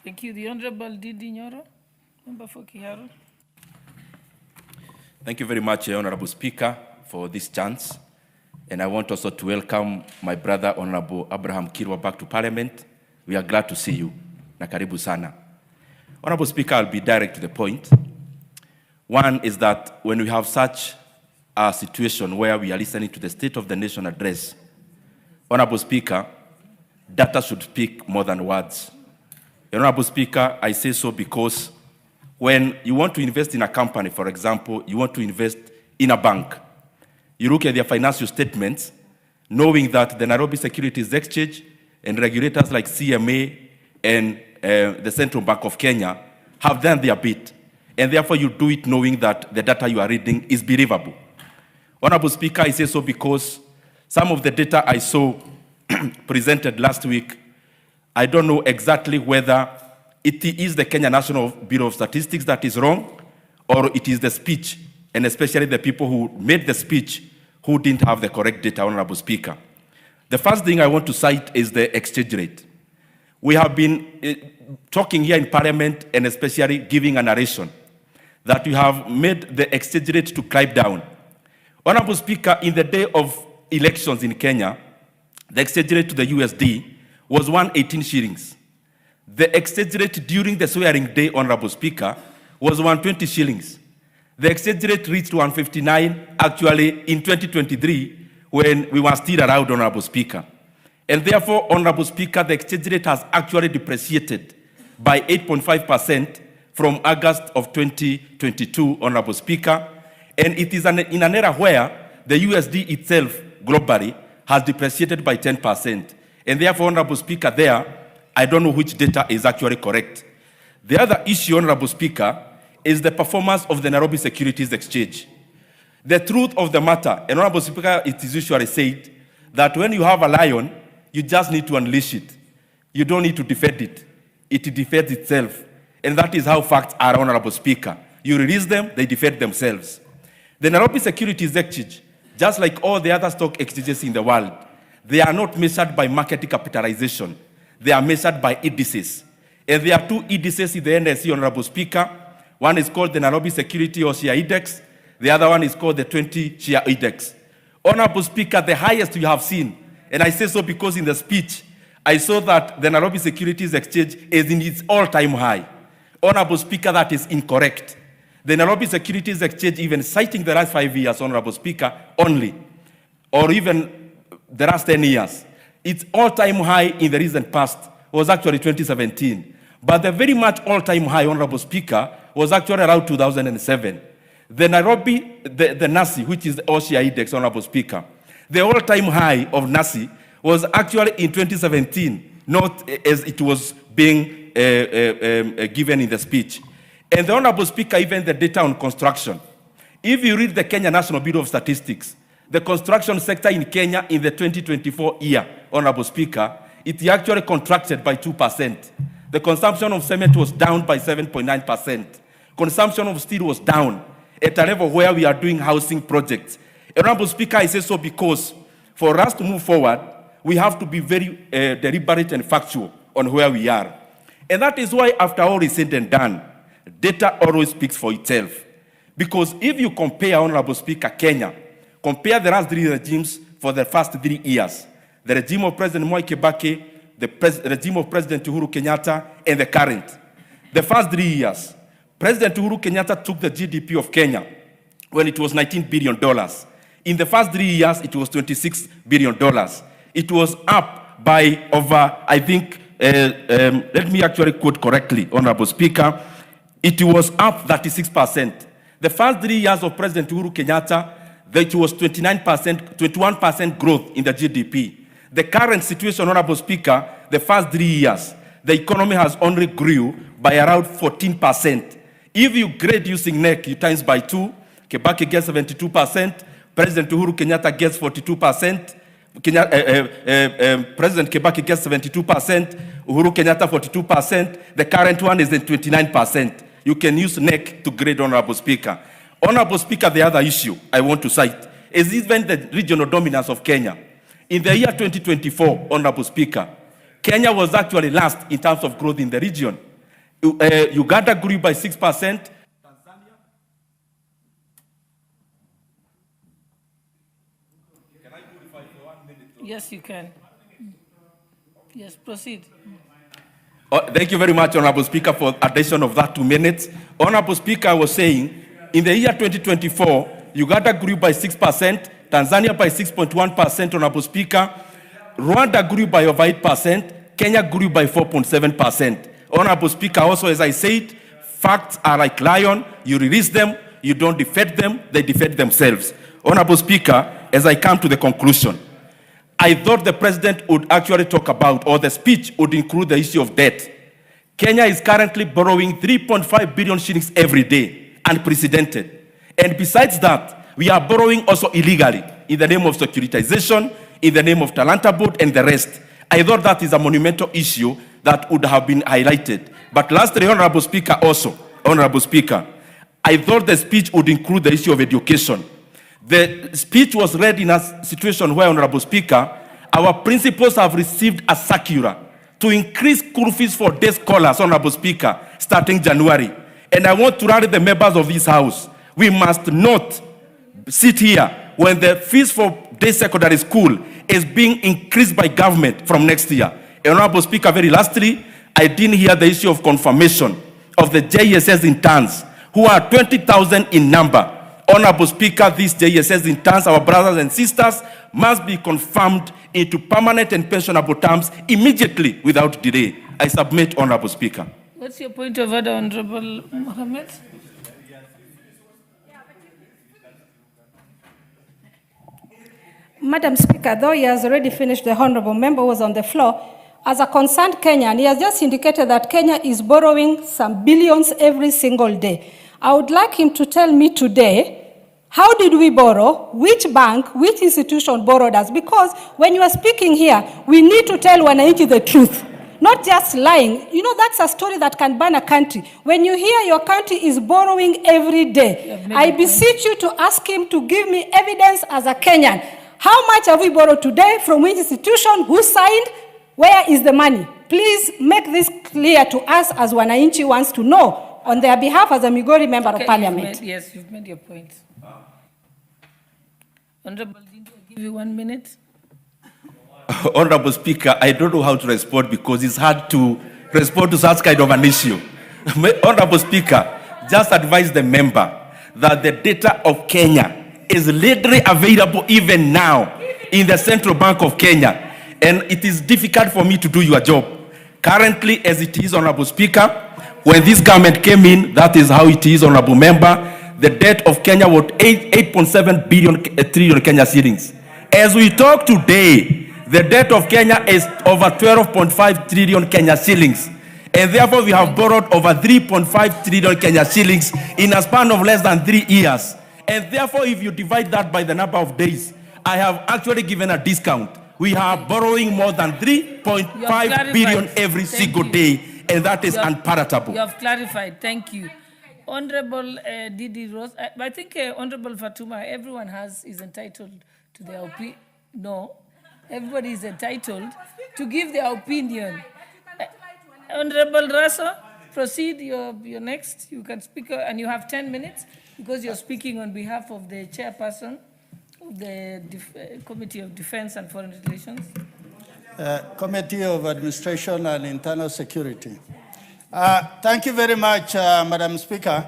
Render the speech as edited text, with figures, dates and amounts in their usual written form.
Thank you. The Honorable Ndindi Nyoro, member for Kiharu. Thank you very much, Honorable Speaker, for this chance. And I want also to welcome my brother, Honorable Abraham Kirwa, back to Parliament. We are glad to see you. Na karibu sana. Honorable Speaker, I'll be direct to the point. One is that when we have such a situation where we are listening to the State of the Nation address, Honorable Speaker, data should speak more than words. Honorable Speaker, I say so because when you want to invest in a company, for example, you want to invest in a bank, you look at their financial statements, knowing that the Nairobi Securities Exchange and regulators like CMA and the Central Bank of Kenya have done their bit. And therefore you do it knowing that the data you are reading is believable. Honorable Speaker, I say so because some of the data I saw presented last week, I don't know exactly whether it is the Kenya National Bureau of Statistics that is wrong, or it is the speech, and especially the people who made the speech who didn't have the correct data, Honorable Speaker. The first thing I want to cite is the exchange rate. We have been talking here in Parliament and especially giving a narration that we have made the exchange rate to climb down. Honorable Speaker, in the day of elections in Kenya, the exchange rate to the USD was 118 shillings. The exchange rate during the swearing day, Honorable Speaker, was 120 shillings. The exchange rate reached 159 actually in 2023 when we were still around, Honorable Speaker. And therefore, Honorable Speaker, the exchange rate has actually depreciated by 8.5% from August of 2022, Honorable Speaker. And it is in an era where the USD itself globally has depreciated by 10%. And therefore, Honorable Speaker, there, I don't know which data is actually correct. The other issue, Honorable Speaker, is the performance of the Nairobi Securities Exchange. The truth of the matter, and Honorable Speaker, it is usually said that when you have a lion, you just need to unleash it. You don't need to defend it. It defends itself. And that is how facts are, Honorable Speaker. You release them, they defend themselves. The Nairobi Securities Exchange, just like all the other stock exchanges in the world, they are not measured by market capitalization. They are measured by indices. And there are two indices in the NSE, Honorable Speaker. One is called the Nairobi Security or Share Index. The other one is called the 20 Share Index. Honorable Speaker, the highest you have seen, and I say so because in the speech, I saw that the Nairobi Securities Exchange is in its all-time high. Honorable Speaker, that is incorrect. The Nairobi Securities Exchange, even citing the last 5 years, Honorable Speaker, only, or even the last 10 years, its all-time high in the recent past was actually 2017. But the very much all-time high, Honorable Speaker, was actually around 2007. The Nairobi, the NASI, which is the OSHA Index, Honorable Speaker, the all-time high of NASI was actually in 2017, not as it was being given in the speech. And the Honorable Speaker, even the data on construction, if you read the Kenya National Bureau of Statistics, the construction sector in Kenya in the 2024 year, Honorable Speaker, it actually contracted by 2%. The consumption of cement was down by 7.9%. Consumption of steel was down at a level where we are doing housing projects. Honorable Speaker, I say so because for us to move forward, we have to be very deliberate and factual on where we are. And that is why, after all is said and done, data always speaks for itself. Because if you compare, Honorable Speaker, Kenya, compare the last 3 regimes for the first 3 years, the regime of President Mwai Kibaki, the regime of President Uhuru Kenyatta, and the current. The first 3 years, President Uhuru Kenyatta took the GDP of Kenya when it was $19 billion. In the first 3 years, it was $26 billion. It was up by over, I think, let me actually quote correctly, Honorable Speaker, it was up 36%. The first 3 years of President Uhuru Kenyatta, it was 21% growth in the GDP. The current situation, Honorable Speaker, the first 3 years, the economy has only grew by around 14%. If you grade using NEC, you times by 2, Kibaki gets 72%, President Uhuru Kenyatta gets 42%, President Kibaki gets 72%, Uhuru Kenyatta 42%, the current one is at 29%. You can use NEC to grade, Honorable Speaker. Honorable Speaker, the other issue I want to cite is even the regional dominance of Kenya. In the year 2024, Honorable Speaker, Kenya was actually last in terms of growth in the region. Uganda grew by 6%. Yes, you can. Yes, proceed. Thank you very much, Honorable Speaker, for addition of that 2 minutes. Honorable Speaker, I was saying, in the year 2024, Uganda grew by 6%, Tanzania by 6.1%, Honorable Speaker. Rwanda grew by over 8%, Kenya grew by 4.7%. Honorable Speaker, also as I said, facts are like lion, you release them, you don't defend them, they defend themselves. Honorable Speaker, as I come to the conclusion, I thought the president would actually talk about, or the speech would include the issue of debt. Kenya is currently borrowing 3.5 billion shillings every day, unprecedented. And besides that, we are borrowing also illegally in the name of securitization, in the name of Talanta Board and the rest. I thought that is a monumental issue that would have been highlighted. But lastly, Honorable Speaker, also, Honorable Speaker, I thought the speech would include the issue of education. The speech was read in a situation where, Honorable Speaker, our principals have received a circular to increase school fees for day scholars, Honorable Speaker, starting January. And I want to rally the members of this House. We must not sit here when the fees for day secondary school is being increased by government from next year. And Honorable Speaker, very lastly, I didn't hear the issue of confirmation of the JSS interns, who are 20,000 in number. Honorable Speaker, these JSS interns, our brothers and sisters, must be confirmed into permanent and pensionable terms immediately without delay. I submit, Honorable Speaker. What's your point of order, Honorable Mohammed? Madam Speaker, though he has already finished, the honorable member was on the floor. As a concerned Kenyan, he has just indicated that Kenya is borrowing some billions every single day. I would like him to tell me today, how did we borrow, which bank, which institution borrowed us? Because when you are speaking here, we need to tell Wananchi the truth, not just lying. You know, that's a story that can burn a country. When you hear your country is borrowing every day, I beseech you to ask him to give me evidence as a Kenyan. How much have we borrowed today, from which institution, who signed, where is the money? Please make this clear to us as Wananchi wants to know on their behalf as a Migori member of parliament. Yes, you've made your point. Honorable Ndindi, I'll give you 1 minute. Honorable Speaker, I don't know how to respond because it's hard to respond to such kind of an issue. Honorable Speaker, just advise the member that the data of Kenya is readily available even now in the Central Bank of Kenya. And it is difficult for me to do your job. Currently, as it is, Honorable Speaker, when this government came in, that is how it is, Honorable Member, the debt of Kenya was 8.7 trillion Kenya shillings. As we talk today, the debt of Kenya is over 12.5 trillion Kenya shillings. And therefore, we have borrowed over 3.5 trillion Kenya shillings in a span of less than 3 years. And therefore, if you divide that by the number of days, I have actually given a discount. We are borrowing more than 3.5 billion every single day, and that is unpalatable. You have clarified. Thank you. Honorable Didi Rose, I think Honorable Fatuma, everyone is entitled to their opinion. No, everybody is entitled to give their opinion. Honorable Raso, proceed. You're next. You can speak, and you have 10 minutes because you're speaking on behalf of the chairperson of the Committee of Defense and Foreign Relations. Committee of Administration and Internal Security. Thank you very much, Madam Speaker.